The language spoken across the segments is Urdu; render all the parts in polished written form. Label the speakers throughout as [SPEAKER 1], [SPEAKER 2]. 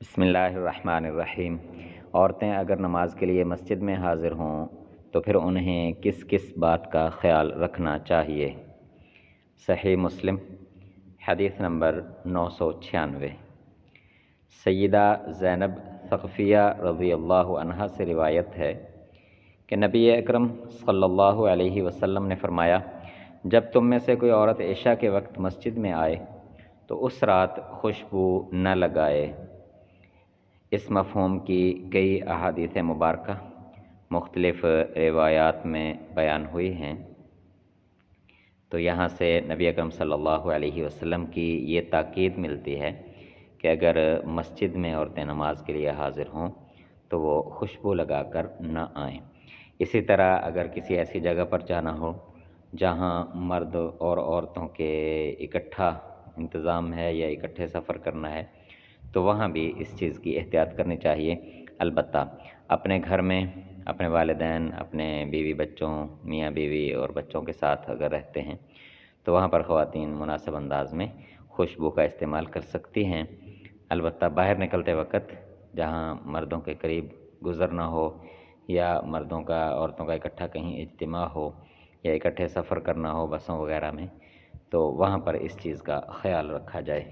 [SPEAKER 1] بسم اللہ الرحمن الرحیم۔ عورتیں اگر نماز کے لیے مسجد میں حاضر ہوں تو پھر انہیں کس کس بات کا خیال رکھنا چاہیے؟ صحیح مسلم حدیث نمبر 996۔ سیدہ زینب ثقفیہ رضی اللہ عنہا سے روایت ہے کہ نبی اکرم صلی اللہ علیہ وسلم نے فرمایا، جب تم میں سے کوئی عورت عشاء کے وقت مسجد میں آئے تو اس رات خوشبو نہ لگائے۔ اس مفہوم کی کئی احادیث مبارکہ مختلف روایات میں بیان ہوئی ہیں، تو یہاں سے نبی اکرم صلی اللہ علیہ وسلم کی یہ تاکید ملتی ہے کہ اگر مسجد میں عورتیں نماز کے لیے حاضر ہوں تو وہ خوشبو لگا کر نہ آئیں۔ اسی طرح اگر کسی ایسی جگہ پر جانا ہو جہاں مرد اور عورتوں کے اکٹھا انتظام ہے یا اکٹھے سفر کرنا ہے تو وہاں بھی اس چیز کی احتیاط کرنی چاہیے۔ البتہ اپنے گھر میں اپنے والدین، اپنے بیوی بچوں، میاں بیوی اور بچوں کے ساتھ اگر رہتے ہیں تو وہاں پر خواتین مناسب انداز میں خوشبو کا استعمال کر سکتی ہیں۔ البتہ باہر نکلتے وقت جہاں مردوں کے قریب گزرنا ہو یا مردوں کا عورتوں کا اکٹھا کہیں اجتماع ہو یا اکٹھے سفر کرنا ہو بسوں وغیرہ میں تو وہاں پر اس چیز کا خیال رکھا جائے۔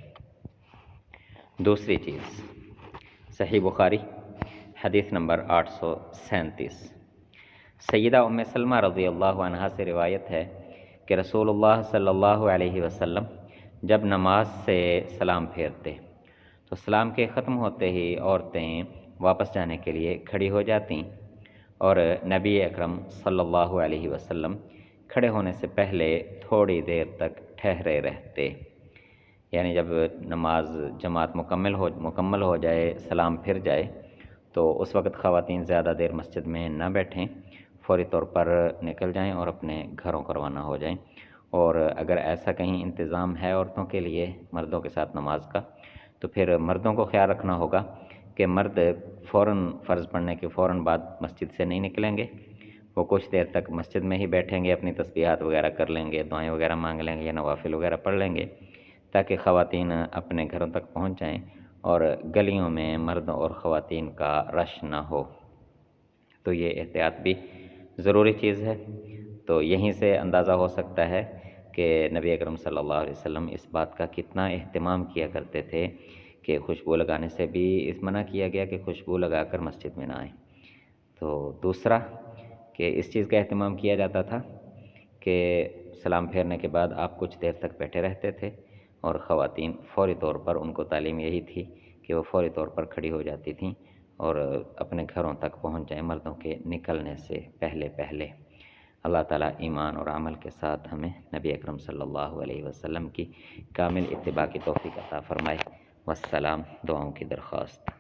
[SPEAKER 1] دوسری چیز، صحیح بخاری حدیث نمبر 837۔ سیدہ ام سلمہ رضی اللہ عنہا سے روایت ہے کہ رسول اللہ صلی اللہ علیہ وسلم جب نماز سے سلام پھیرتے تو سلام کے ختم ہوتے ہی عورتیں واپس جانے کے لیے کھڑی ہو جاتیں اور نبی اکرم صلی اللہ علیہ وسلم کھڑے ہونے سے پہلے تھوڑی دیر تک ٹھہرے رہتے، یعنی جب نماز جماعت مکمل ہو جائے، سلام پھر جائے تو اس وقت خواتین زیادہ دیر مسجد میں نہ بیٹھیں، فوری طور پر نکل جائیں اور اپنے گھروں کو روانہ ہو جائیں۔ اور اگر ایسا کہیں انتظام ہے عورتوں کے لیے مردوں کے ساتھ نماز کا تو پھر مردوں کو خیال رکھنا ہوگا کہ مرد فوراً فرض پڑھنے کے فوراً بعد مسجد سے نہیں نکلیں گے، وہ کچھ دیر تک مسجد میں ہی بیٹھیں گے، اپنی تسبیحات وغیرہ کر لیں گے، دعائیں وغیرہ مانگ لیں گے یا نوافل وغیرہ پڑھ لیں گے تاکہ خواتین اپنے گھروں تک پہنچ جائیں اور گلیوں میں مرد اور خواتین کا رش نہ ہو۔ تو یہ احتیاط بھی ضروری چیز ہے۔ تو یہیں سے اندازہ ہو سکتا ہے کہ نبی اکرم صلی اللہ علیہ وسلم اس بات کا کتنا اہتمام کیا کرتے تھے کہ خوشبو لگانے سے بھی اس منع کیا گیا کہ خوشبو لگا کر مسجد میں نہ آئیں۔ تو دوسرا کہ اس چیز کا اہتمام کیا جاتا تھا کہ سلام پھیرنے کے بعد آپ کچھ دیر تک بیٹھے رہتے تھے اور خواتین فوری طور پر ان کو تعلیم یہی تھی کہ وہ فوری طور پر کھڑی ہو جاتی تھیں اور اپنے گھروں تک پہنچ جائیں مردوں کے نکلنے سے پہلے۔ اللہ تعالیٰ ایمان اور عمل کے ساتھ ہمیں نبی اکرم صلی اللہ علیہ وسلم کی کامل اتباع کی توفیق عطا فرمائے۔ والسلام، دعاؤں کی درخواست۔